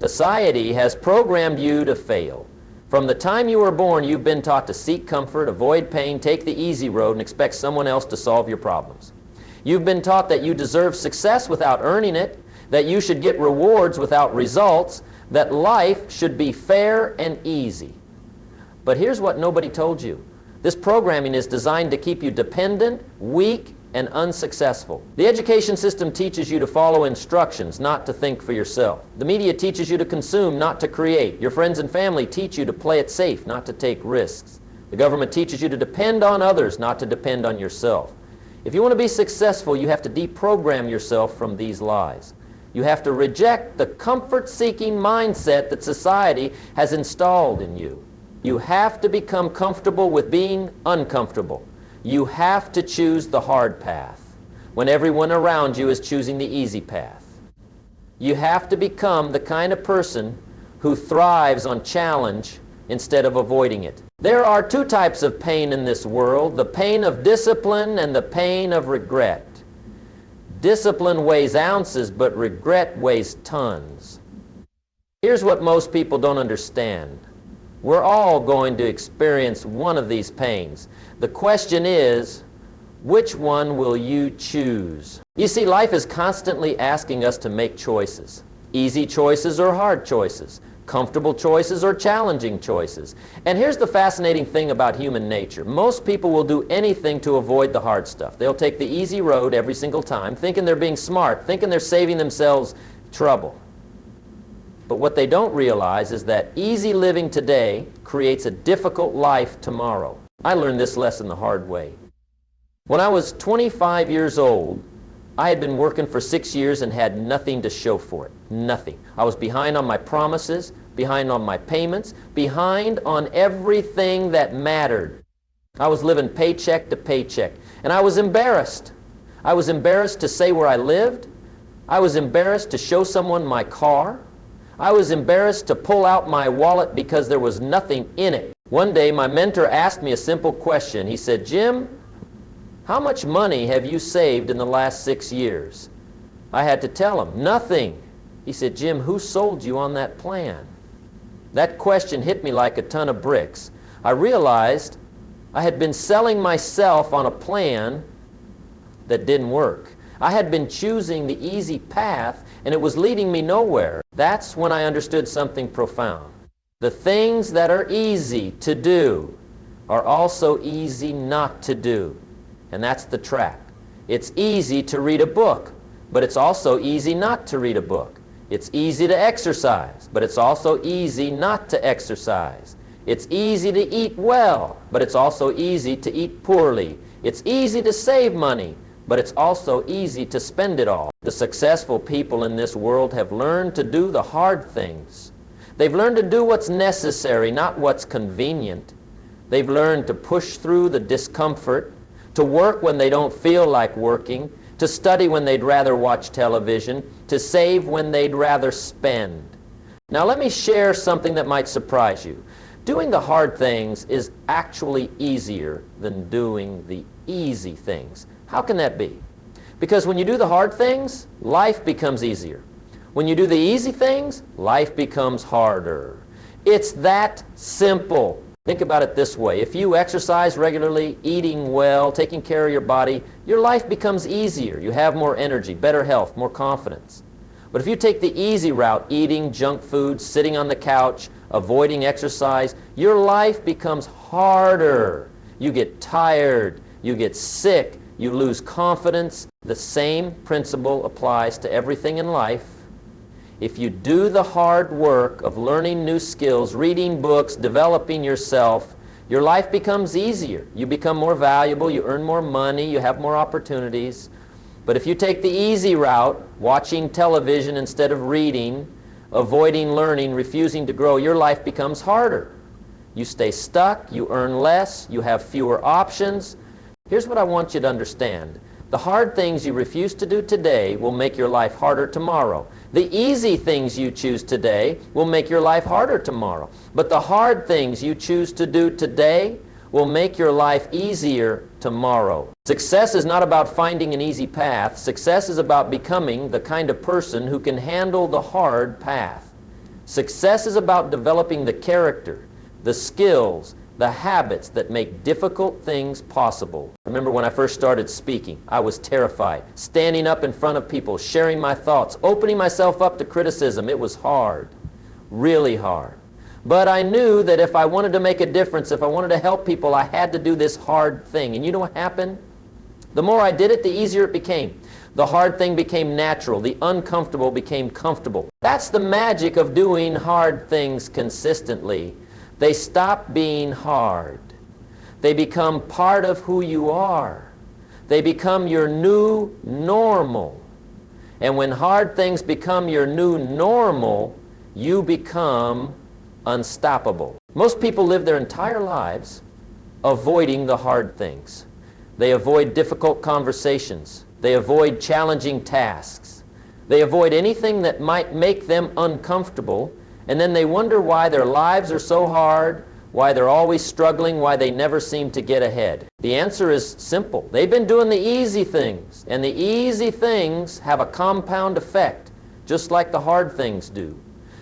Society has programmed you to fail. From the time you were born, you've been taught to seek comfort, avoid pain, take the easy road, and expect someone else to solve your problems. You've been taught that you deserve success without earning it, that you should get rewards without results, that life should be fair and easy. But here's what nobody told you. This programming is designed to keep you dependent, weak, and unsuccessful. The education system teaches you to follow instructions, not to think for yourself. The media teaches you to consume, not to create. Your friends and family teach you to play it safe, not to take risks. The government teaches you to depend on others, not to depend on yourself. If you want to be successful, you have to deprogram yourself from these lies. You have to reject the comfort-seeking mindset that society has installed in you. You have to become comfortable with being uncomfortable. You have to choose the hard path when everyone around you is choosing the easy path. You have to become the kind of person who thrives on challenge instead of avoiding it. There are two types of pain in this world, the pain of discipline and the pain of regret. Discipline weighs ounces, but regret weighs tons. Here's what most people don't understand. We're all going to experience one of these pains. The question is, which one will you choose? You see, life is constantly asking us to make choices. Easy choices or hard choices. Comfortable choices or challenging choices. And here's the fascinating thing about human nature. Most people will do anything to avoid the hard stuff. They'll take the easy road every single time, thinking they're being smart, thinking they're saving themselves trouble. But what they don't realize is that easy living today creates a difficult life tomorrow. I learned this lesson the hard way. When I was 25 years old, I had been working for 6 years and had nothing to show for it. Nothing. I was behind on my promises, behind on my payments, behind on everything that mattered. I was living paycheck to paycheck, and I was embarrassed. I was embarrassed to say where I lived. I was embarrassed to show someone my car. I was embarrassed to pull out my wallet because there was nothing in it. One day, my mentor asked me a simple question. He said, "Jim, how much money have you saved in the last 6 years?" I had to tell him, "Nothing." He said, "Jim, who sold you on that plan?" That question hit me like a ton of bricks. I realized I had been selling myself on a plan that didn't work. I had been choosing the easy path, and it was leading me nowhere. That's when I understood something profound. The things that are easy to do are also easy not to do. And that's the trap. It's easy to read a book, but it's also easy not to read a book. It's easy to exercise, but it's also easy not to exercise. It's easy to eat well, but it's also easy to eat poorly. It's easy to save money, but it's also easy to spend it all. The successful people in this world have learned to do the hard things. They've learned to do what's necessary, not what's convenient. They've learned to push through the discomfort, to work when they don't feel like working, to study when they'd rather watch television, to save when they'd rather spend. Now let me share something that might surprise you. Doing the hard things is actually easier than doing the easy things. How can that be? Because when you do the hard things, life becomes easier. When you do the easy things, life becomes harder. It's that simple. Think about it this way. If you exercise regularly, eating well, taking care of your body, your life becomes easier. You have more energy, better health, more confidence. But if you take the easy route, eating junk food, sitting on the couch, avoiding exercise, your life becomes harder. You get tired, you get sick, you lose confidence. The same principle applies to everything in life. If you do the hard work of learning new skills, reading books, developing yourself, your life becomes easier. You become more valuable, you earn more money, you have more opportunities. But if you take the easy route, watching television instead of reading, avoiding learning, refusing to grow, your life becomes harder. You stay stuck, you earn less, you have fewer options. Here's what I want you to understand. The hard things you refuse to do today will make your life harder tomorrow. The easy things you choose today will make your life harder tomorrow. But the hard things you choose to do today will make your life easier tomorrow. Success is not about finding an easy path. Success is about becoming the kind of person who can handle the hard path. Success is about developing the character, the skills, the habits that make difficult things possible. I remember when I first started speaking, I was terrified. Standing up in front of people, sharing my thoughts, opening myself up to criticism. It was hard, really hard. But I knew that if I wanted to make a difference, if I wanted to help people, I had to do this hard thing. And you know what happened? The more I did it, the easier it became. The hard thing became natural. The uncomfortable became comfortable. That's the magic of doing hard things consistently. They stop being hard. They become part of who you are. They become your new normal. And when hard things become your new normal, you become unstoppable. Most people live their entire lives avoiding the hard things. They avoid difficult conversations. They avoid challenging tasks. They avoid anything that might make them uncomfortable, and then they wonder why their lives are so hard, why they're always struggling, why they never seem to get ahead. The answer is simple. They've been doing the easy things, and the easy things have a compound effect, just like the hard things do.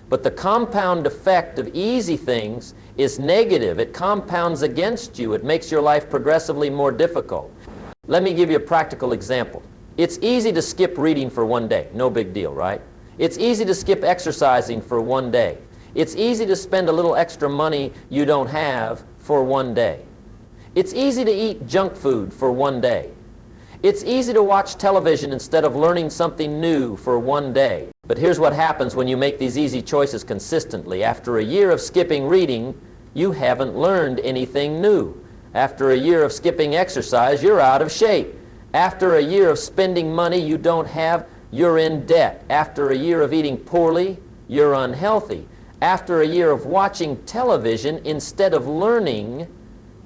But the compound effect of easy things is negative. It compounds against you. It makes your life progressively more difficult. Let me give you a practical example. It's easy to skip reading for one day. No big deal, right? It's easy to skip exercising for one day. It's easy to spend a little extra money you don't have for one day. It's easy to eat junk food for one day. It's easy to watch television instead of learning something new for one day. But here's what happens when you make these easy choices consistently. After a year of skipping reading, you haven't learned anything new. After a year of skipping exercise, you're out of shape. After a year of spending money you don't have, you're in debt. After a year of eating poorly, you're unhealthy. After a year of watching television instead of learning,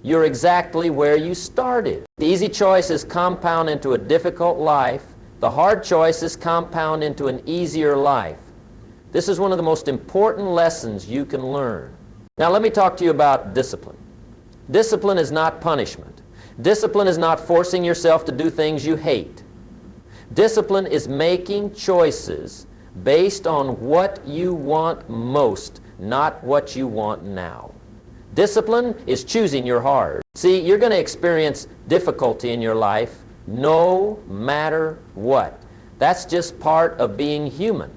you're exactly where you started. The easy choices compound into a difficult life. The hard choices compound into an easier life. This is one of the most important lessons you can learn. Now let me talk to you about discipline. Discipline is not punishment. Discipline is not forcing yourself to do things you hate. Discipline is making choices based on what you want most, not what you want now. Discipline is choosing your hard. See, you're going to experience difficulty in your life no matter what. That's just part of being human.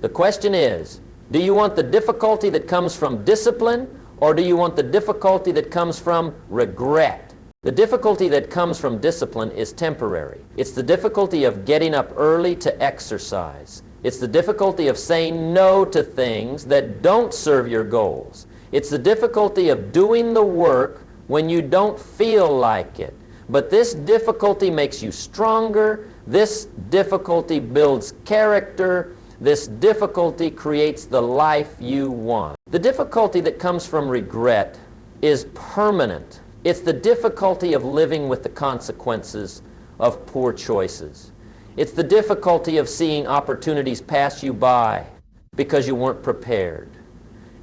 The question is, do you want the difficulty that comes from discipline, or do you want the difficulty that comes from regret? The difficulty that comes from discipline is temporary. It's the difficulty of getting up early to exercise. It's the difficulty of saying no to things that don't serve your goals. It's the difficulty of doing the work when you don't feel like it. But this difficulty makes you stronger. This difficulty builds character. This difficulty creates the life you want. The difficulty that comes from regret is permanent. It's the difficulty of living with the consequences of poor choices. It's the difficulty of seeing opportunities pass you by because you weren't prepared.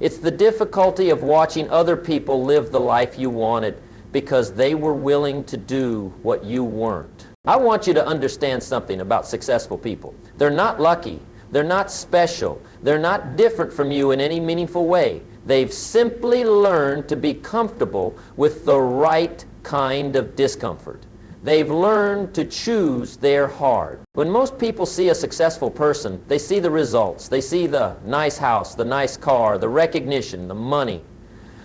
It's the difficulty of watching other people live the life you wanted because they were willing to do what you weren't. I want you to understand something about successful people. They're not lucky. They're not special. They're not different from you in any meaningful way. They've simply learned to be comfortable with the right kind of discomfort. They've learned to choose their hard. When most people see a successful person, they see the results. They see the nice house, the nice car, the recognition, the money.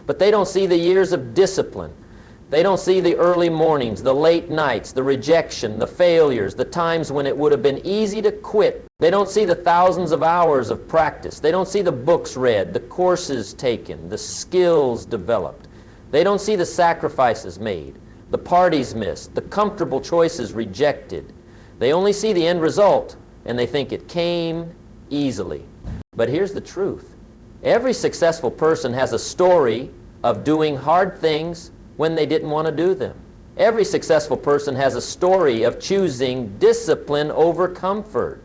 But they don't see the years of discipline. They don't see the early mornings, the late nights, the rejection, the failures, the times when it would have been easy to quit. They don't see the thousands of hours of practice. They don't see the books read, the courses taken, the skills developed. They don't see the sacrifices made, the parties missed, the comfortable choices rejected. They only see the end result, and they think it came easily. But here's the truth. Every successful person has a story of doing hard things when they didn't want to do them. Every successful person has a story of choosing discipline over comfort.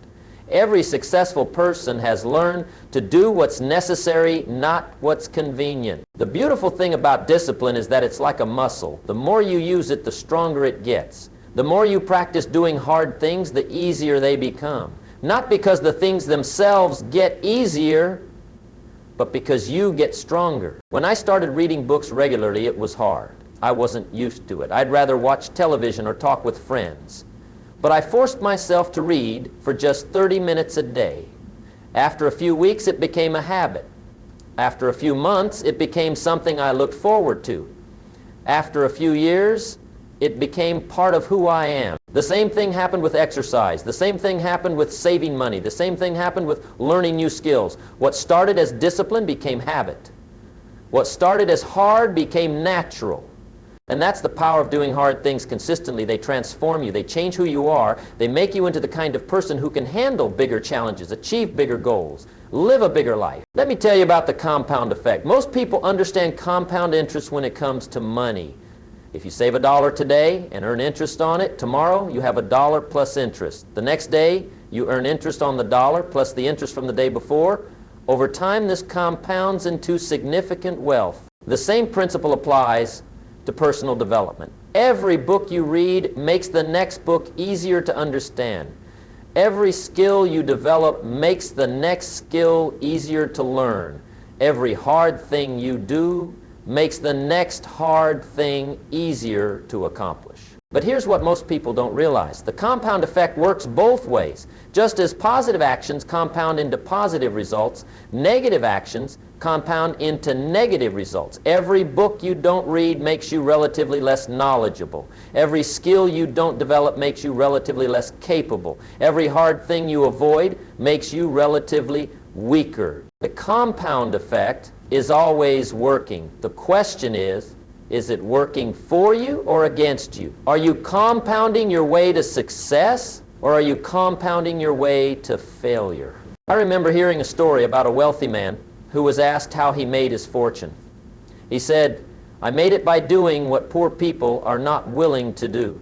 Every successful person has learned to do what's necessary, not what's convenient. The beautiful thing about discipline is that it's like a muscle. The more you use it, the stronger it gets. The more you practice doing hard things, the easier they become. Not because the things themselves get easier, but because you get stronger. When I started reading books regularly, it was hard. I wasn't used to it. I'd rather watch television or talk with friends. But I forced myself to read for just 30 minutes a day. After a few weeks, it became a habit. After a few months, it became something I looked forward to. After a few years, it became part of who I am. The same thing happened with exercise. The same thing happened with saving money. The same thing happened with learning new skills. What started as discipline became habit. What started as hard became natural. And that's the power of doing hard things consistently. They transform you. They change who you are. They make you into the kind of person who can handle bigger challenges, achieve bigger goals, live a bigger life. Let me tell you about the compound effect. Most people understand compound interest when it comes to money. If you save $1 today and earn interest on it, tomorrow you have $1 plus interest. The next day you earn interest on the dollar plus the interest from the day before. Over time this compounds into significant wealth. The same principle applies to personal development. Every book you read makes the next book easier to understand. Every skill you develop makes the next skill easier to learn. Every hard thing you do makes the next hard thing easier to accomplish. But here's what most people don't realize. The compound effect works both ways. Just as positive actions compound into positive results, negative actions compound into negative results. Every book you don't read makes you relatively less knowledgeable. Every skill you don't develop makes you relatively less capable. Every hard thing you avoid makes you relatively weaker. The compound effect is always working. The question is it working for you or against you? Are you compounding your way to success or are you compounding your way to failure? I remember hearing a story about a wealthy man who was asked how he made his fortune. He said, "I made it by doing what poor people are not willing to do."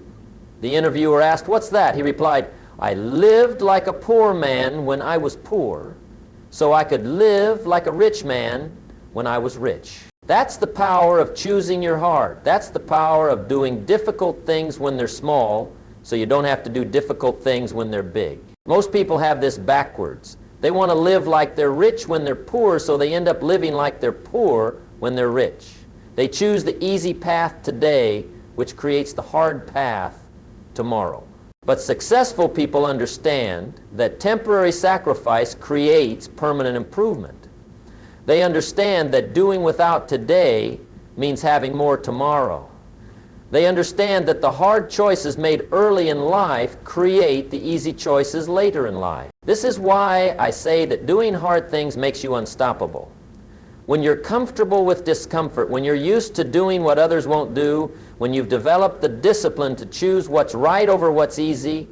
The interviewer asked, "What's that?" He replied, "I lived like a poor man when I was poor, so I could live like a rich man when I was rich." That's the power of choosing your heart. That's the power of doing difficult things when they're small, so you don't have to do difficult things when they're big. Most people have this backwards. They want to live like they're rich when they're poor, so they end up living like they're poor when they're rich. They choose the easy path today, which creates the hard path tomorrow. But successful people understand that temporary sacrifice creates permanent improvement. They understand that doing without today means having more tomorrow. They understand that the hard choices made early in life create the easy choices later in life. This is why I say that doing hard things makes you unstoppable. When you're comfortable with discomfort, when you're used to doing what others won't do, when you've developed the discipline to choose what's right over what's easy,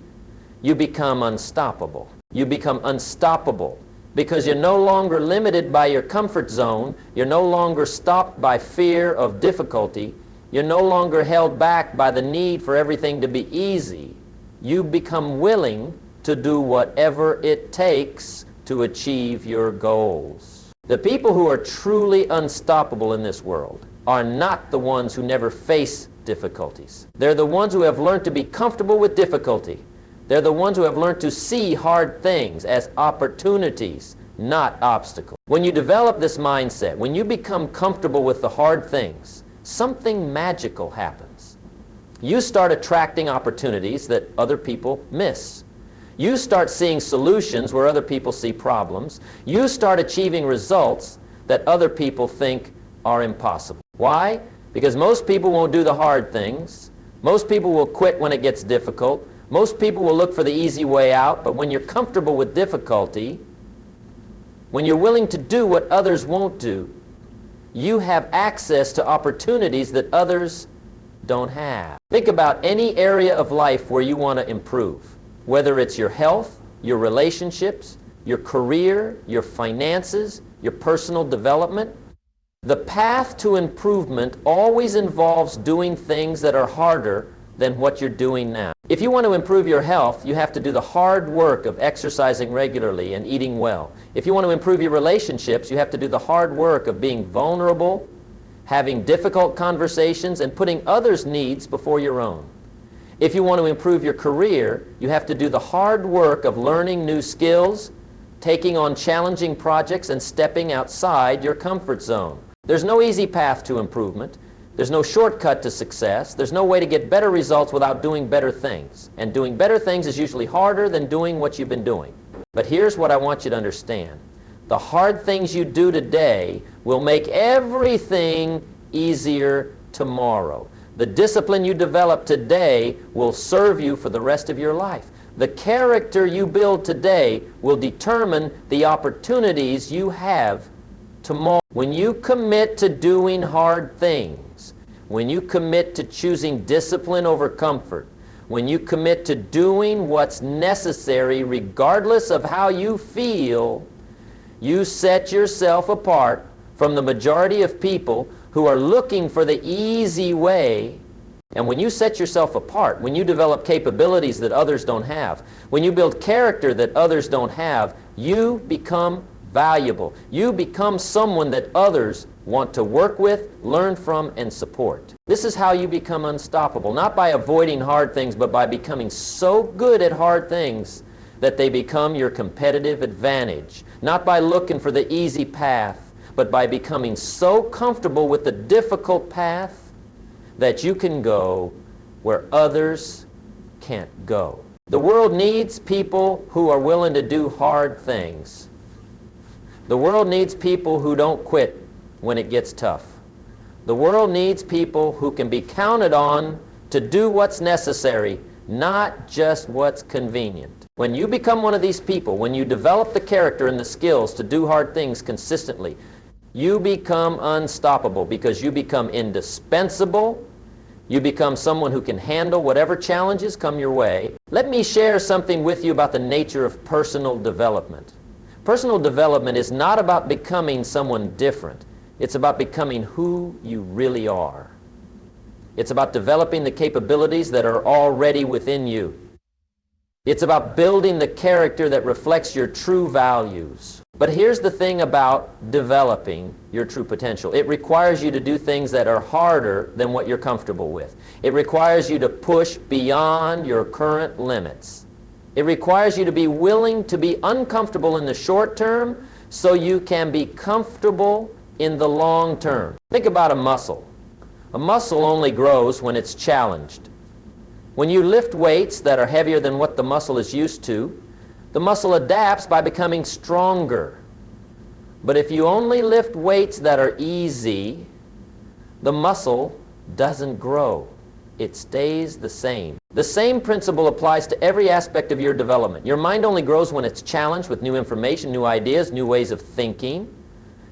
you become unstoppable. You become unstoppable because you're no longer limited by your comfort zone. You're no longer stopped by fear of difficulty. You're no longer held back by the need for everything to be easy. You become willing to do whatever it takes to achieve your goals. The people who are truly unstoppable in this world are not the ones who never face difficulties. They're the ones who have learned to be comfortable with difficulty. They're the ones who have learned to see hard things as opportunities, not obstacles. When you develop this mindset, when you become comfortable with the hard things, something magical happens. You start attracting opportunities that other people miss. You start seeing solutions where other people see problems. You start achieving results that other people think are impossible. Why? Because most people won't do the hard things. Most people will quit when it gets difficult. Most people will look for the easy way out. But when you're comfortable with difficulty, when you're willing to do what others won't do, you have access to opportunities that others don't have. Think about any area of life where you want to improve, whether it's your health, your relationships, your career, your finances, your personal development. The path to improvement always involves doing things that are harder than what you're doing now. If you want to improve your health, you have to do the hard work of exercising regularly and eating well. If you want to improve your relationships, you have to do the hard work of being vulnerable, having difficult conversations, and putting others' needs before your own. If you want to improve your career, you have to do the hard work of learning new skills, taking on challenging projects and stepping outside your comfort zone. There's no easy path to improvement. There's no shortcut to success. There's no way to get better results without doing better things. And doing better things is usually harder than doing what you've been doing. But here's what I want you to understand. The hard things you do today will make everything easier tomorrow. The discipline you develop today will serve you for the rest of your life. The character you build today will determine the opportunities you have tomorrow. When you commit to doing hard things, when you commit to choosing discipline over comfort, when you commit to doing what's necessary regardless of how you feel, you set yourself apart from the majority of people who are looking for the easy way. And when you set yourself apart, when you develop capabilities that others don't have, when you build character that others don't have, you become valuable. You become someone that others want to work with, learn from, and support. This is how you become unstoppable, not by avoiding hard things, but by becoming so good at hard things that they become your competitive advantage. Not by looking for the easy path, but by becoming so comfortable with the difficult path that you can go where others can't go. The world needs people who are willing to do hard things. The world needs people who don't quit when it gets tough. The world needs people who can be counted on to do what's necessary, not just what's convenient. When you become one of these people, when you develop the character and the skills to do hard things consistently, you become unstoppable because you become indispensable. You become someone who can handle whatever challenges come your way. Let me share something with you about the nature of personal development. Personal development is not about becoming someone different. It's about becoming who you really are. It's about developing the capabilities that are already within you. It's about building the character that reflects your true values. But here's the thing about developing your true potential. It requires you to do things that are harder than what you're comfortable with. It requires you to push beyond your current limits. It requires you to be willing to be uncomfortable in the short term so you can be comfortable in the long term. Think about a muscle. A muscle only grows when it's challenged. When you lift weights that are heavier than what the muscle is used to, the muscle adapts by becoming stronger. But if you only lift weights that are easy, the muscle doesn't grow. It stays the same. The same principle applies to every aspect of your development. Your mind only grows when it's challenged with new information, new ideas, new ways of thinking.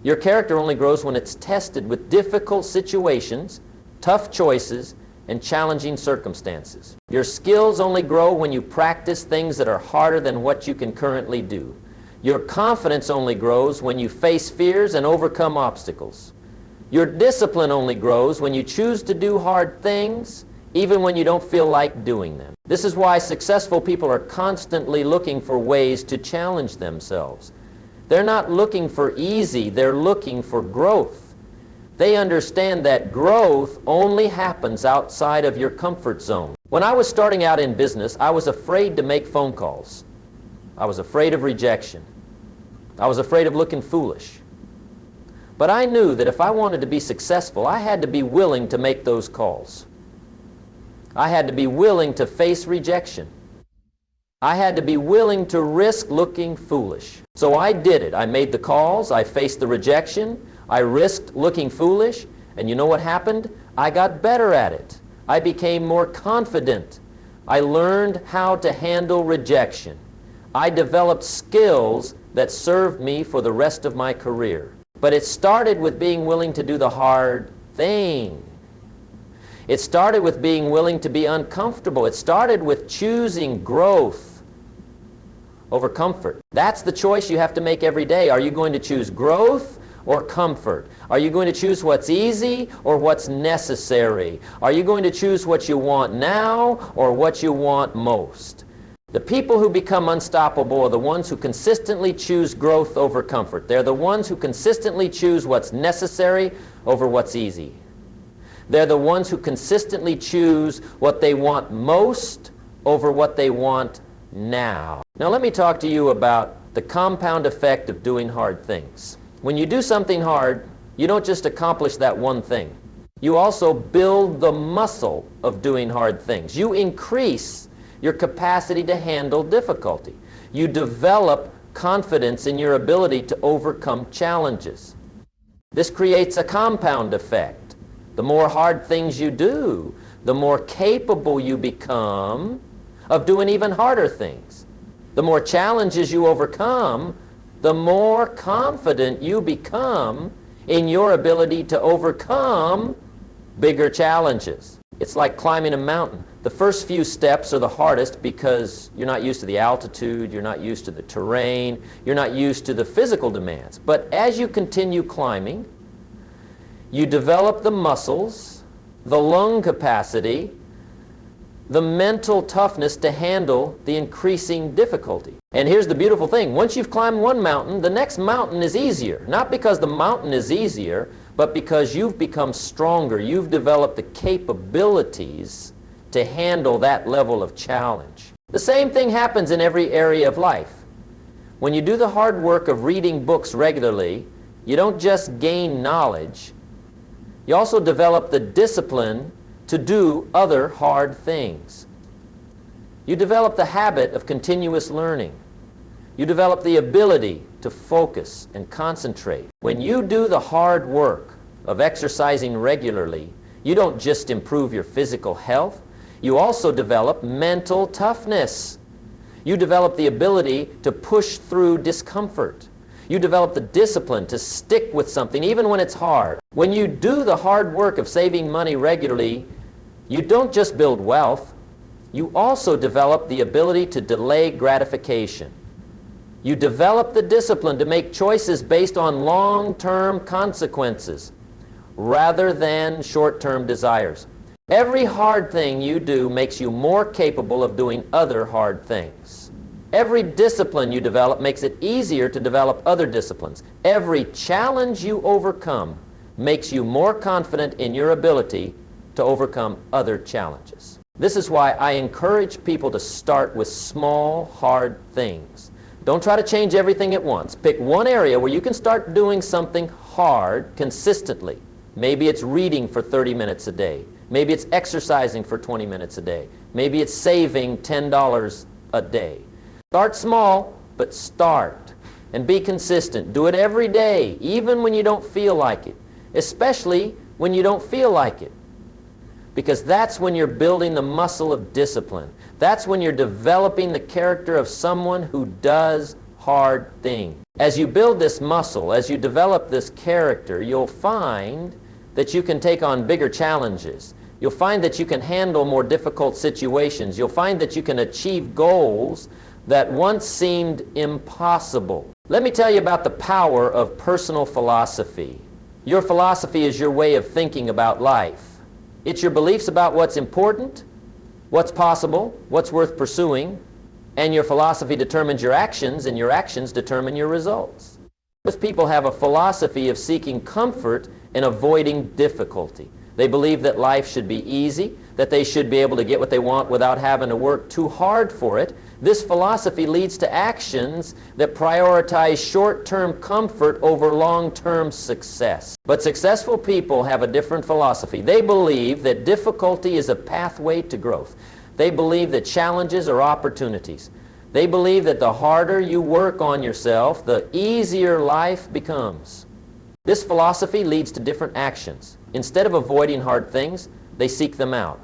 Your character only grows when it's tested with difficult situations, tough choices, and challenging circumstances. Your skills only grow when you practice things that are harder than what you can currently do. Your confidence only grows when you face fears and overcome obstacles. Your discipline only grows when you choose to do hard things, even when you don't feel like doing them. This is why successful people are constantly looking for ways to challenge themselves. They're not looking for easy, they're looking for growth. They understand that growth only happens outside of your comfort zone. When I was starting out in business, I was afraid to make phone calls. I was afraid of rejection. I was afraid of looking foolish. But I knew that if I wanted to be successful, I had to be willing to make those calls. I had to be willing to face rejection. I had to be willing to risk looking foolish. So I did it. I made the calls, I faced the rejection, I risked looking foolish, and you know what happened? I got better at it. I became more confident. I learned how to handle rejection. I developed skills that served me for the rest of my career. But it started with being willing to do the hard thing. It started with being willing to be uncomfortable. It started with choosing growth over comfort. That's the choice you have to make every day. Are you going to choose growth or comfort? Are you going to choose what's easy or what's necessary? Are you going to choose what you want now or what you want most? The people who become unstoppable are the ones who consistently choose growth over comfort. They're the ones who consistently choose what's necessary over what's easy. They're the ones who consistently choose what they want most over what they want now. Now let me talk to you about the compound effect of doing hard things. When you do something hard, you don't just accomplish that one thing. You also build the muscle of doing hard things. You increase your capacity to handle difficulty. You develop confidence in your ability to overcome challenges. This creates a compound effect. The more hard things you do, the more capable you become of doing even harder things. The more challenges you overcome, the more confident you become in your ability to overcome bigger challenges. It's like climbing a mountain. The first few steps are the hardest because you're not used to the altitude, you're not used to the terrain, you're not used to the physical demands. But as you continue climbing, you develop the muscles, the lung capacity, the mental toughness to handle the increasing difficulty. And here's the beautiful thing. Once you've climbed one mountain, the next mountain is easier. Not because the mountain is easier, but because you've become stronger. You've developed the capabilities to handle that level of challenge. The same thing happens in every area of life. When you do the hard work of reading books regularly, you don't just gain knowledge, you also develop the discipline to do other hard things. You develop the habit of continuous learning. You develop the ability to focus and concentrate. When you do the hard work of exercising regularly, you don't just improve your physical health, you also develop mental toughness. You develop the ability to push through discomfort. You develop the discipline to stick with something even when it's hard. When you do the hard work of saving money regularly, you don't just build wealth, you also develop the ability to delay gratification. You develop the discipline to make choices based on long-term consequences rather than short-term desires. Every hard thing you do makes you more capable of doing other hard things. Every discipline you develop makes it easier to develop other disciplines. Every challenge you overcome makes you more confident in your ability to overcome other challenges. This is why I encourage people to start with small, hard things. Don't try to change everything at once. Pick one area where you can start doing something hard consistently. Maybe it's reading for 30 minutes a day. Maybe it's exercising for 20 minutes a day. Maybe it's saving $10 a day. Start small, but start. And be consistent. Do it every day, even when you don't feel like it. Especially when you don't feel like it. Because that's when you're building the muscle of discipline. That's when you're developing the character of someone who does hard things. As you build this muscle, as you develop this character, you'll find that you can take on bigger challenges. You'll find that you can handle more difficult situations. You'll find that you can achieve goals that once seemed impossible. Let me tell you about the power of personal philosophy. Your philosophy is your way of thinking about life. It's your beliefs about what's important, what's possible, what's worth pursuing, and your philosophy determines your actions, and your actions determine your results. Most people have a philosophy of seeking comfort and avoiding difficulty. They believe that life should be easy, that they should be able to get what they want without having to work too hard for it. This philosophy leads to actions that prioritize short-term comfort over long-term success. But successful people have a different philosophy. They believe that difficulty is a pathway to growth. They believe that challenges are opportunities. They believe that the harder you work on yourself, the easier life becomes. This philosophy leads to different actions. Instead of avoiding hard things, they seek them out.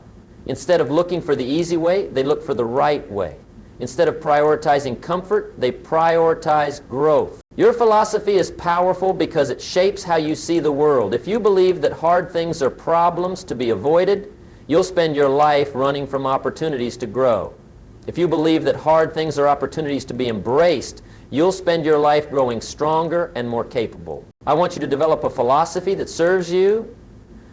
Instead of looking for the easy way, they look for the right way. Instead of prioritizing comfort, they prioritize growth. Your philosophy is powerful because it shapes how you see the world. If you believe that hard things are problems to be avoided, you'll spend your life running from opportunities to grow. If you believe that hard things are opportunities to be embraced, you'll spend your life growing stronger and more capable. I want you to develop a philosophy that serves you.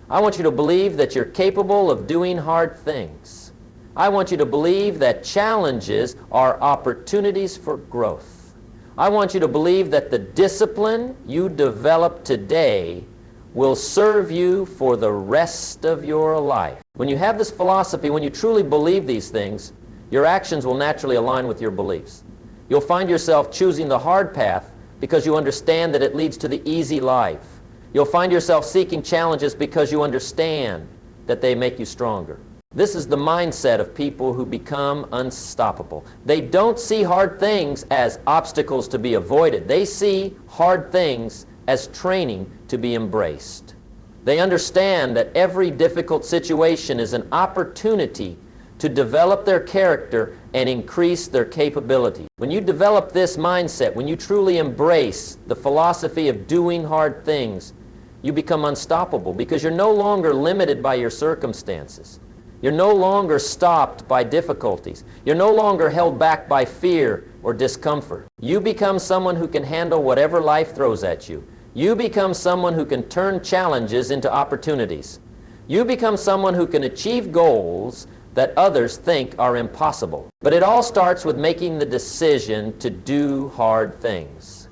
I want you to believe that you're capable of doing hard things. I want you to believe that challenges are opportunities for growth. I want you to believe that the discipline you develop today will serve you for the rest of your life. When you have this philosophy, when you truly believe these things, your actions will naturally align with your beliefs. You'll find yourself choosing the hard path because you understand that it leads to the easy life. You'll find yourself seeking challenges because you understand that they make you stronger. This is the mindset of people who become unstoppable. They don't see hard things as obstacles to be avoided. They see hard things as training to be embraced. They understand that every difficult situation is an opportunity to develop their character and increase their capability. When you develop this mindset, when you truly embrace the philosophy of doing hard things, you become unstoppable because you're no longer limited by your circumstances. You're no longer stopped by difficulties. You're no longer held back by fear or discomfort. You become someone who can handle whatever life throws at you. You become someone who can turn challenges into opportunities. You become someone who can achieve goals that others think are impossible. But it all starts with making the decision to do hard things.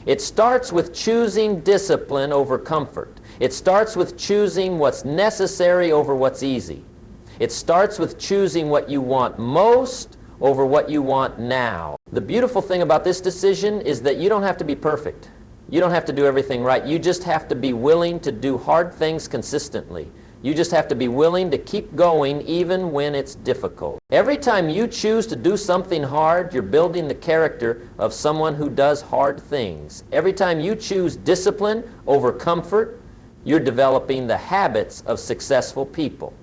It starts with choosing discipline over comfort. It starts with choosing what's necessary over what's easy. It starts with choosing what you want most over what you want now. The beautiful thing about this decision is that you don't have to be perfect. You don't have to do everything right. You just have to be willing to do hard things consistently. You just have to be willing to keep going even when it's difficult. Every time you choose to do something hard, you're building the character of someone who does hard things. Every time you choose discipline over comfort, you're developing the habits of successful people.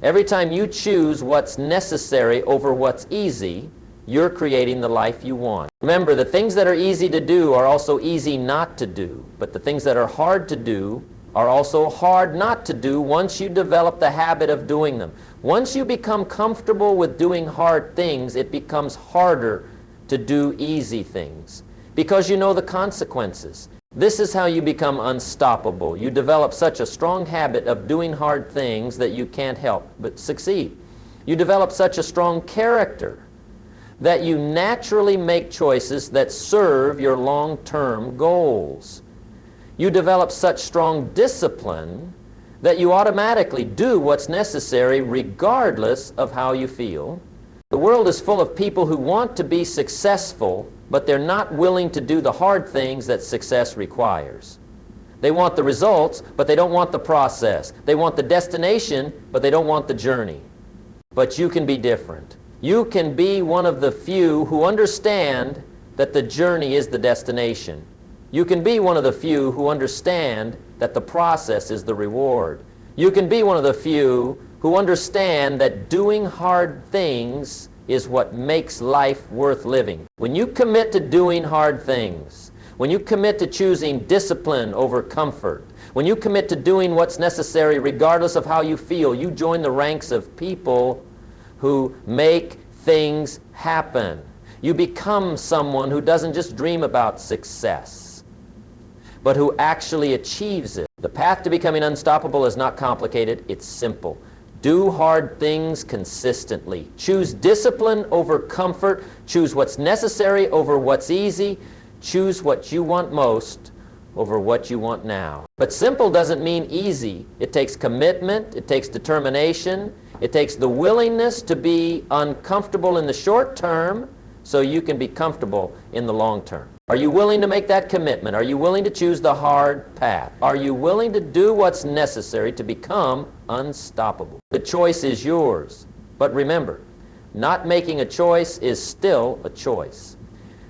Every time you choose what's necessary over what's easy, you're creating the life you want. Remember, the things that are easy to do are also easy not to do, but the things that are hard to do are also hard not to do once you develop the habit of doing them. Once you become comfortable with doing hard things, it becomes harder to do easy things because you know the consequences. This is how you become unstoppable. You develop such a strong habit of doing hard things that you can't help but succeed. You develop such a strong character that you naturally make choices that serve your long-term goals. You develop such strong discipline that you automatically do what's necessary regardless of how you feel. The world is full of people who want to be successful, but they're not willing to do the hard things that success requires. They want the results, but they don't want the process. They want the destination, but they don't want the journey. But you can be different. You can be one of the few who understand that the journey is the destination. You can be one of the few who understand that the process is the reward. You can be one of the few who understand that doing hard things is what makes life worth living. When you commit to doing hard things, when you commit to choosing discipline over comfort, when you commit to doing what's necessary regardless of how you feel, you join the ranks of people who make things happen. You become someone who doesn't just dream about success, but who actually achieves it. The path to becoming unstoppable is not complicated, it's simple. Do hard things consistently. Choose discipline over comfort. Choose what's necessary over what's easy. Choose what you want most over what you want now. But simple doesn't mean easy. It takes commitment, it takes determination, it takes the willingness to be uncomfortable in the short term so you can be comfortable in the long term. Are you willing to make that commitment? Are you willing to choose the hard path? Are you willing to do what's necessary to become unstoppable? The choice is yours. But remember, not making a choice is still a choice.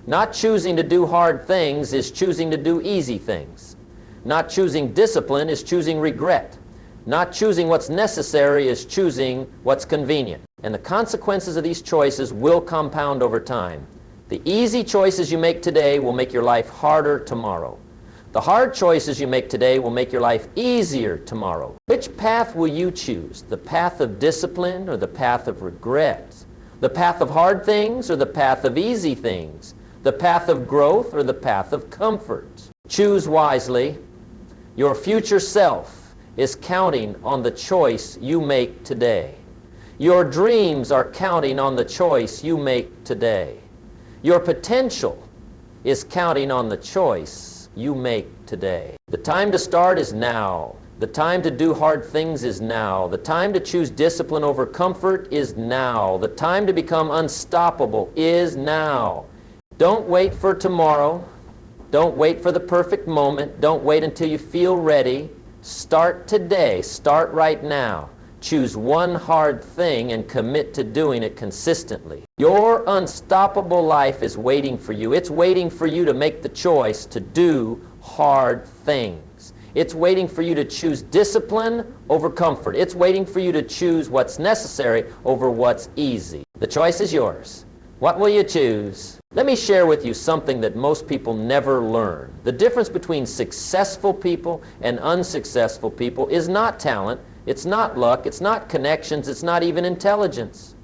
Not choosing to do hard things is choosing to do easy things. Not choosing discipline is choosing regret. Not choosing what's necessary is choosing what's convenient. And the consequences of these choices will compound over time. The easy choices you make today will make your life harder tomorrow. The hard choices you make today will make your life easier tomorrow. Which path will you choose? The path of discipline or the path of regret? The path of hard things or the path of easy things? The path of growth or the path of comfort? Choose wisely. Your future self is counting on the choice you make today. Your dreams are counting on the choice you make today. Your potential is counting on the choice you make today. The time to start is now. The time to do hard things is now. The time to choose discipline over comfort is now. The time to become unstoppable is now. Don't wait for tomorrow. Don't wait for the perfect moment. Don't wait until you feel ready. Start today. Start right now. Choose one hard thing and commit to doing it consistently. Your unstoppable life is waiting for you. It's waiting for you to make the choice to do hard things. It's waiting for you to choose discipline over comfort. It's waiting for you to choose what's necessary over what's easy. The choice is yours. What will you choose? Let me share with you something that most people never learn. The difference between successful people and unsuccessful people is not talent, it's not luck, it's not connections, it's not even intelligence.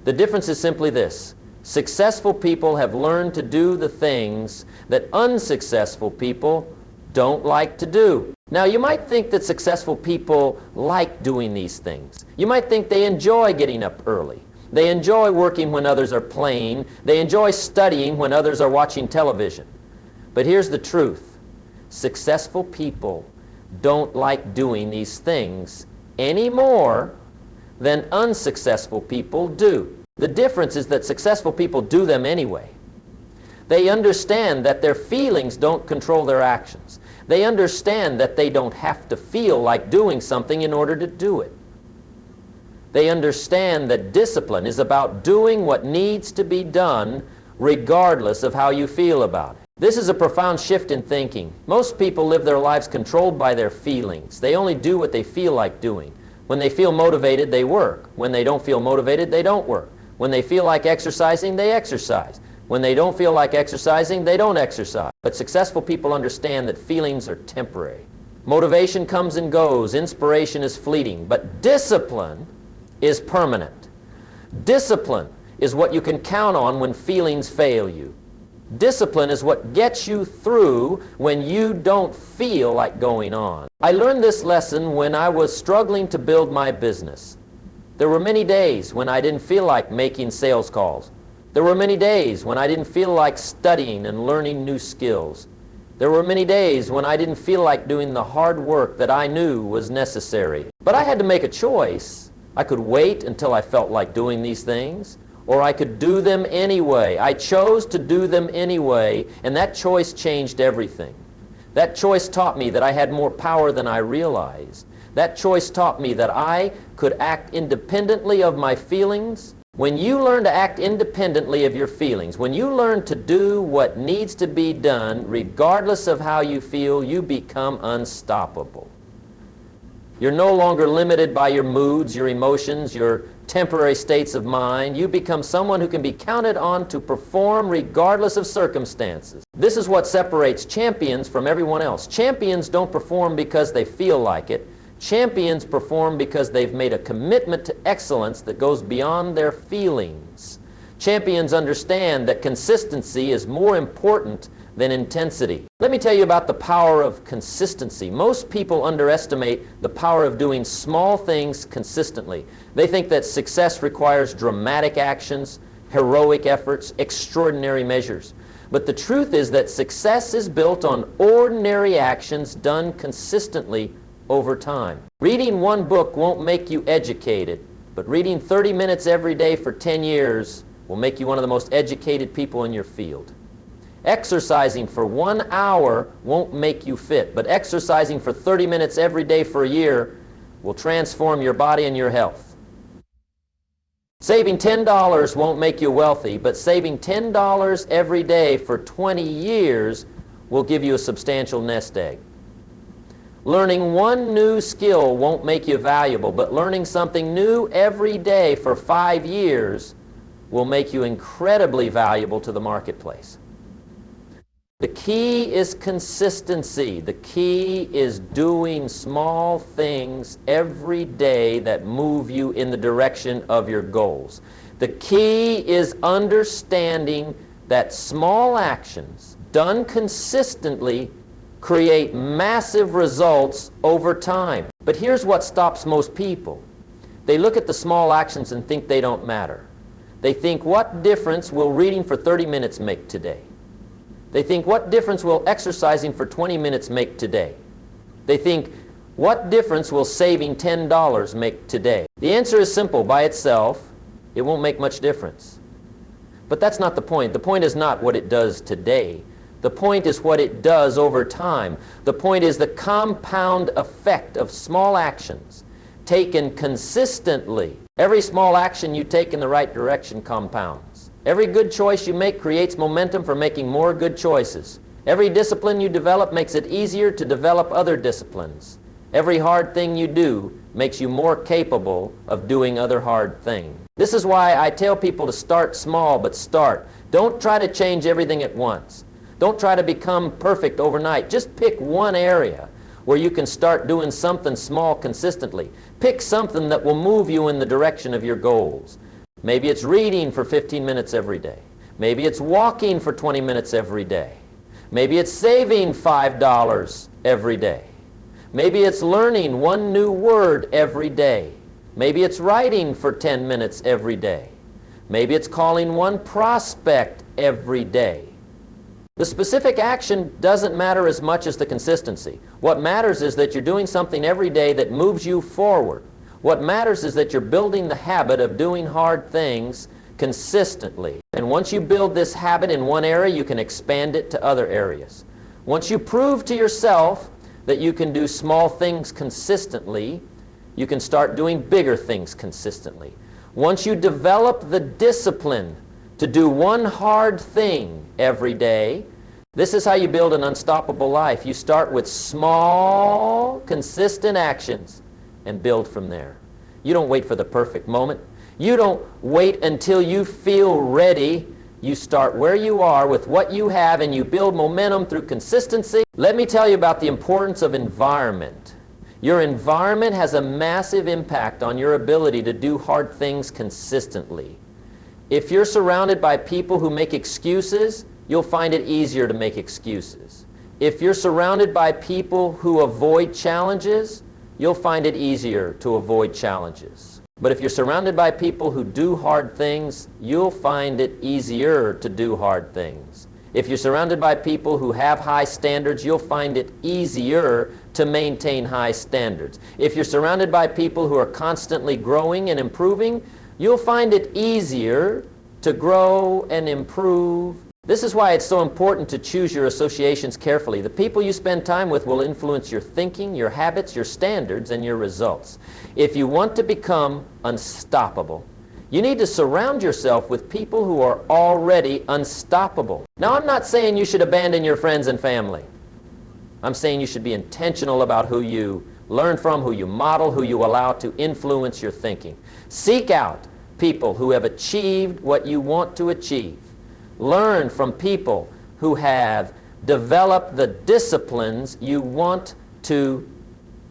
The difference is simply this. Successful people have learned to do the things that unsuccessful people don't like to do. Now, you might think that successful people like doing these things. You might think they enjoy getting up early. They enjoy working when others are playing. They enjoy studying when others are watching television. But here's the truth. Successful people don't like doing these things any more than unsuccessful people do. The difference is that successful people do them anyway. They understand that their feelings don't control their actions. They understand that they don't have to feel like doing something in order to do it. They understand that discipline is about doing what needs to be done regardless of how you feel about it. This is a profound shift in thinking. Most people live their lives controlled by their feelings. They only do what they feel like doing. When they feel motivated, they work. When they don't feel motivated, they don't work. When they feel like exercising, they exercise. When they don't feel like exercising, they don't exercise. But successful people understand that feelings are temporary. Motivation comes and goes. Inspiration is fleeting. But discipline is permanent. Discipline is what you can count on when feelings fail you. Discipline is what gets you through when you don't feel like going on. I learned this lesson when I was struggling to build my business. There were many days when I didn't feel like making sales calls. There were many days when I didn't feel like studying and learning new skills. There were many days when I didn't feel like doing the hard work that I knew was necessary. But I had to make a choice. I could wait until I felt like doing these things, or I could do them anyway. I chose to do them anyway, and that choice changed everything. That choice taught me that I had more power than I realized. That choice taught me that I could act independently of my feelings. When you learn to act independently of your feelings, when you learn to do what needs to be done, regardless of how you feel, you become unstoppable. You're no longer limited by your moods, your emotions, your temporary states of mind. You become someone who can be counted on to perform regardless of circumstances. This is what separates champions from everyone else. Champions don't perform because they feel like it. Champions perform because they've made a commitment to excellence that goes beyond their feelings. Champions understand that consistency is more important than intensity. Let me tell you about the power of consistency. Most people underestimate the power of doing small things consistently. They think that success requires dramatic actions, heroic efforts, extraordinary measures. But the truth is that success is built on ordinary actions done consistently over time. Reading one book won't make you educated, but reading 30 minutes every day for 10 years will make you one of the most educated people in your field. Exercising for 1 hour won't make you fit, but exercising for 30 minutes every day for a year will transform your body and your health. Saving $10 won't make you wealthy, but saving $10 every day for 20 years will give you a substantial nest egg. Learning one new skill won't make you valuable, but learning something new every day for 5 years will make you incredibly valuable to the marketplace. The key is consistency. The key is doing small things every day that move you in the direction of your goals. The key is understanding that small actions done consistently create massive results over time. But here's what stops most people. They look at the small actions and think they don't matter. They think, what difference will reading for 30 minutes make today? They think, what difference will exercising for 20 minutes make today? They think, what difference will saving $10 make today? The answer is simple. By itself, it won't make much difference. But that's not the point. The point is not what it does today. The point is what it does over time. The point is the compound effect of small actions taken consistently. Every small action you take in the right direction compounds. Every good choice you make creates momentum for making more good choices. Every discipline you develop makes it easier to develop other disciplines. Every hard thing you do makes you more capable of doing other hard things. This is why I tell people to start small, but start. Don't try to change everything at once. Don't try to become perfect overnight. Just pick one area where you can start doing something small consistently. Pick something that will move you in the direction of your goals. Maybe it's reading for 15 minutes every day. Maybe it's walking for 20 minutes every day. Maybe it's saving $5 every day. Maybe it's learning one new word every day. Maybe it's writing for 10 minutes every day. Maybe it's calling one prospect every day. The specific action doesn't matter as much as the consistency. What matters is that you're doing something every day that moves you forward. What matters is that you're building the habit of doing hard things consistently. And once you build this habit in one area, you can expand it to other areas. Once you prove to yourself that you can do small things consistently, you can start doing bigger things consistently. Once you develop the discipline to do one hard thing every day, this is how you build an unstoppable life. You start with small, consistent actions and build from there. You don't wait for the perfect moment. You don't wait until you feel ready. You start where you are with what you have and you build momentum through consistency. Let me tell you about the importance of environment. Your environment has a massive impact on your ability to do hard things consistently. If you're surrounded by people who make excuses, you'll find it easier to make excuses. If you're surrounded by people who avoid challenges, you'll find it easier to avoid challenges. But if you're surrounded by people who do hard things, you'll find it easier to do hard things. If you're surrounded by people who have high standards, you'll find it easier to maintain high standards. If you're surrounded by people who are constantly growing and improving, you'll find it easier to grow and improve. This is why it's so important to choose your associations carefully. The people you spend time with will influence your thinking, your habits, your standards, and your results. If you want to become unstoppable, you need to surround yourself with people who are already unstoppable. Now, I'm not saying you should abandon your friends and family. I'm saying you should be intentional about who you learn from, who you model, who you allow to influence your thinking. Seek out people who have achieved what you want to achieve. Learn from people who have developed the disciplines you want to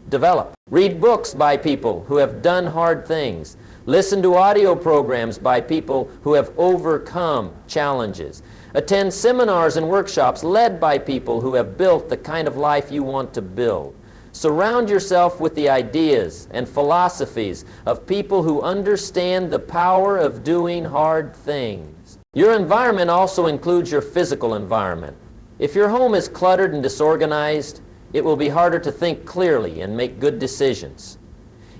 develop. Read books by people who have done hard things. Listen to audio programs by people who have overcome challenges. Attend seminars and workshops led by people who have built the kind of life you want to build. Surround yourself with the ideas and philosophies of people who understand the power of doing hard things. Your environment also includes your physical environment. If your home is cluttered and disorganized, it will be harder to think clearly and make good decisions.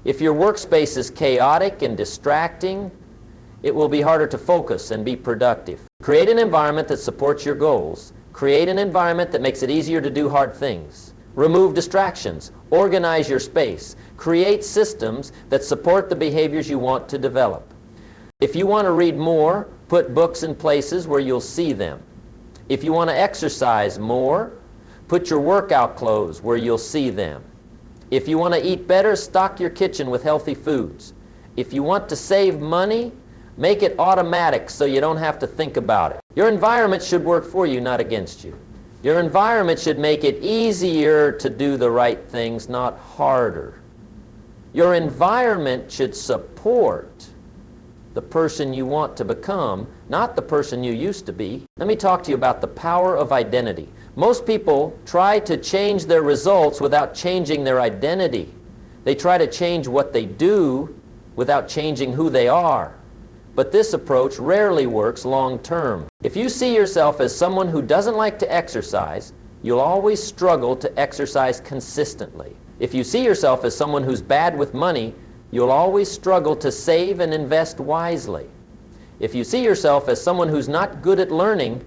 If your workspace is chaotic and distracting, it will be harder to focus and be productive. Create an environment that supports your goals. Create an environment that makes it easier to do hard things. Remove distractions. Organize your space. Create systems that support the behaviors you want to develop. If you want to read more, put books in places where you'll see them. If you want to exercise more, put your workout clothes where you'll see them. If you want to eat better, stock your kitchen with healthy foods. If you want to save money, make it automatic so you don't have to think about it. Your environment should work for you, not against you. Your environment should make it easier to do the right things, not harder. Your environment should support the person you want to become, not the person you used to be. Let me talk to you about the power of identity. Most people try to change their results without changing their identity. They try to change what they do without changing who they are. But this approach rarely works long term. If you see yourself as someone who doesn't like to exercise, you'll always struggle to exercise consistently. If you see yourself as someone who's bad with money, you'll always struggle to save and invest wisely. If you see yourself as someone who's not good at learning,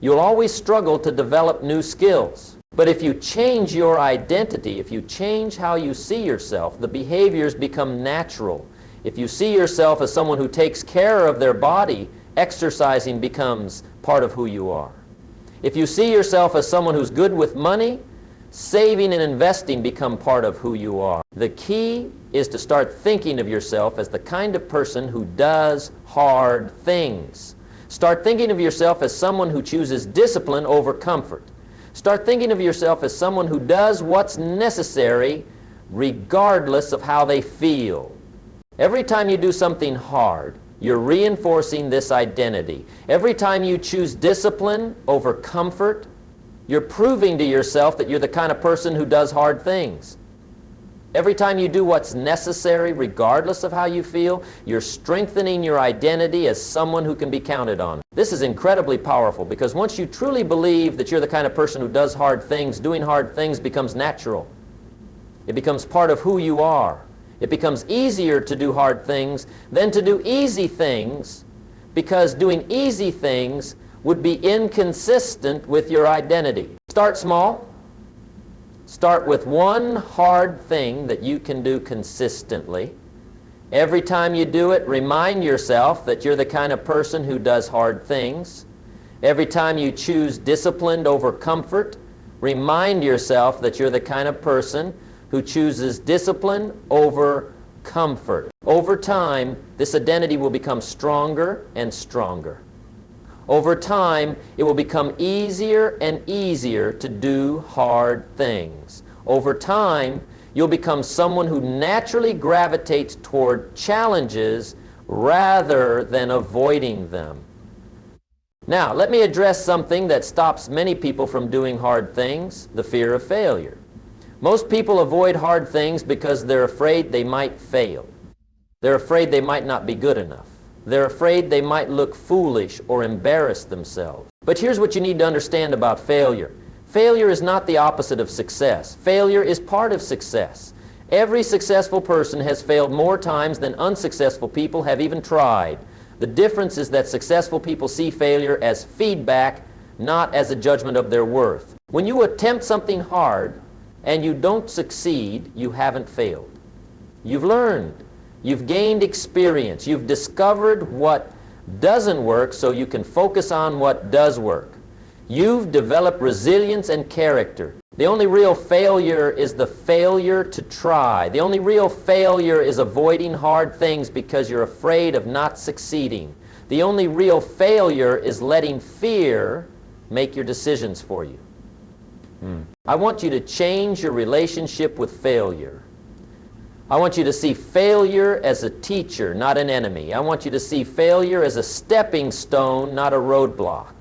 you'll always struggle to develop new skills. But if you change your identity, if you change how you see yourself, the behaviors become natural. If you see yourself as someone who takes care of their body, exercising becomes part of who you are. If you see yourself as someone who's good with money, saving and investing become part of who you are. The key is to start thinking of yourself as the kind of person who does hard things. Start thinking of yourself as someone who chooses discipline over comfort. Start thinking of yourself as someone who does what's necessary regardless of how they feel. Every time you do something hard, you're reinforcing this identity. Every time you choose discipline over comfort, you're proving to yourself that you're the kind of person who does hard things. Every time you do what's necessary, regardless of how you feel, you're strengthening your identity as someone who can be counted on. This is incredibly powerful because once you truly believe that you're the kind of person who does hard things, doing hard things becomes natural. It becomes part of who you are. It becomes easier to do hard things than to do easy things, because doing easy things would be inconsistent with your identity. Start small. Start with one hard thing that you can do consistently. Every time you do it, remind yourself that you're the kind of person who does hard things. Every time you choose discipline over comfort, remind yourself that you're the kind of person who chooses discipline over comfort. Over time, this identity will become stronger and stronger. Over time, it will become easier and easier to do hard things. Over time, you'll become someone who naturally gravitates toward challenges rather than avoiding them. Now, let me address something that stops many people from doing hard things: the fear of failure. Most people avoid hard things because they're afraid they might fail. They're afraid they might not be good enough. They're afraid they might look foolish or embarrass themselves. But here's what you need to understand about failure. Failure is not the opposite of success. Failure is part of success. Every successful person has failed more times than unsuccessful people have even tried. The difference is that successful people see failure as feedback, not as a judgment of their worth. When you attempt something hard and you don't succeed, you haven't failed. You've learned. You've gained experience. You've discovered what doesn't work so you can focus on what does work. You've developed resilience and character. The only real failure is the failure to try. The only real failure is avoiding hard things because you're afraid of not succeeding. The only real failure is letting fear make your decisions for you. I want you to change your relationship with failure. I want you to see failure as a teacher, not an enemy. I want you to see failure as a stepping stone, not a roadblock.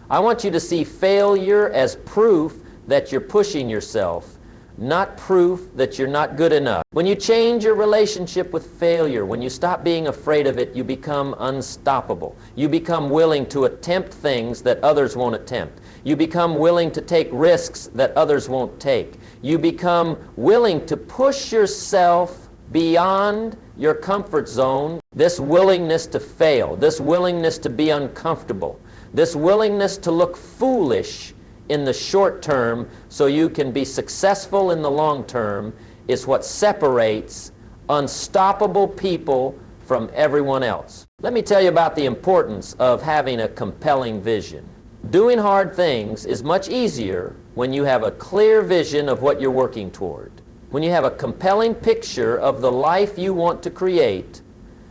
I want you to see failure as proof that you're pushing yourself, not proof that you're not good enough. When you change your relationship with failure, when you stop being afraid of it, you become unstoppable. You become willing to attempt things that others won't attempt. You become willing to take risks that others won't take. You become willing to push yourself beyond your comfort zone. This willingness to fail, this willingness to be uncomfortable, this willingness to look foolish in the short term so you can be successful in the long term is what separates unstoppable people from everyone else. Let me tell you about the importance of having a compelling vision. Doing hard things is much easier when you have a clear vision of what you're working toward. When you have a compelling picture of the life you want to create,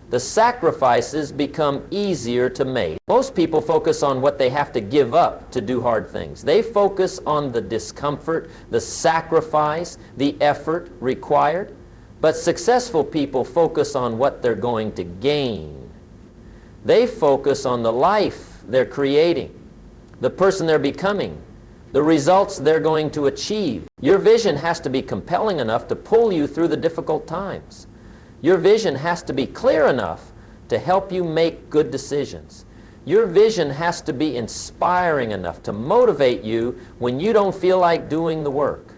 the sacrifices become easier to make. Most people focus on what they have to give up to do hard things. They focus on the discomfort, the sacrifice, the effort required. But successful people focus on what they're going to gain. They focus on the life they're creating, the person they're becoming, the results they're going to achieve. Your vision has to be compelling enough to pull you through the difficult times. Your vision has to be clear enough to help you make good decisions. Your vision has to be inspiring enough to motivate you when you don't feel like doing the work.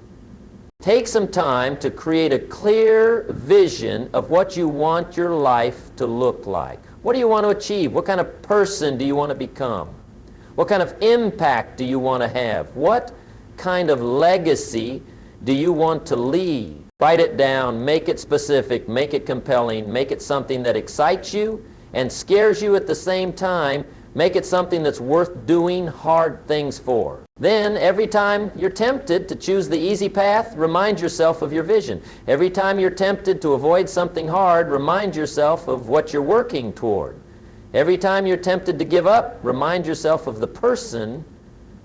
Take some time to create a clear vision of what you want your life to look like. What do you want to achieve? What kind of person do you want to become? What kind of impact do you want to have? What kind of legacy do you want to leave? Write it down, make it specific, make it compelling, make it something that excites you and scares you at the same time. Make it something that's worth doing hard things for. Then, every time you're tempted to choose the easy path, remind yourself of your vision. Every time you're tempted to avoid something hard, remind yourself of what you're working toward. Every time you're tempted to give up, remind yourself of the person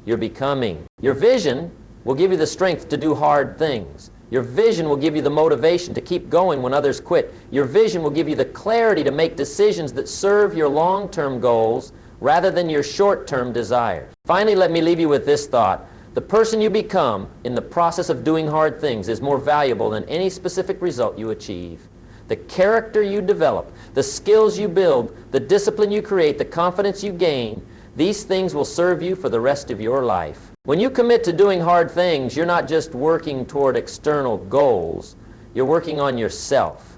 you're becoming. Your vision will give you the strength to do hard things. Your vision will give you the motivation to keep going when others quit. Your vision will give you the clarity to make decisions that serve your long-term goals rather than your short-term desires. Finally, let me leave you with this thought. The person you become in the process of doing hard things is more valuable than any specific result you achieve. The character you develop, the skills you build, the discipline you create, the confidence you gain, these things will serve you for the rest of your life. When you commit to doing hard things, you're not just working toward external goals, you're working on yourself.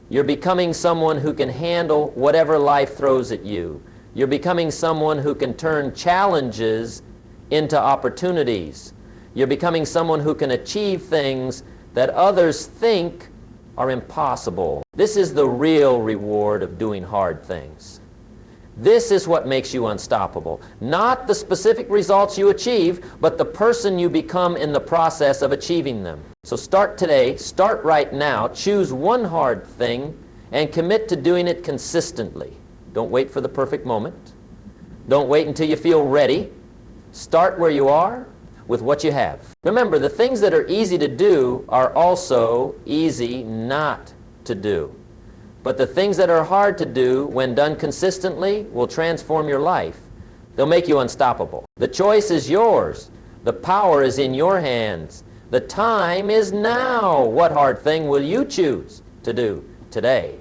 You're becoming someone who can handle whatever life throws at you. You're becoming someone who can turn challenges into opportunities. You're becoming someone who can achieve things that others think are impossible. This is the real reward of doing hard things. This is what makes you unstoppable. Not the specific results you achieve, but the person you become in the process of achieving them. So start today, start right now, choose one hard thing, and commit to doing it consistently. Don't wait for the perfect moment. Don't wait until you feel ready. Start where you are with what you have. Remember, the things that are easy to do are also easy not to do. But the things that are hard to do, when done consistently, will transform your life. They'll make you unstoppable. The choice is yours. The power is in your hands. The time is now. What hard thing will you choose to do today?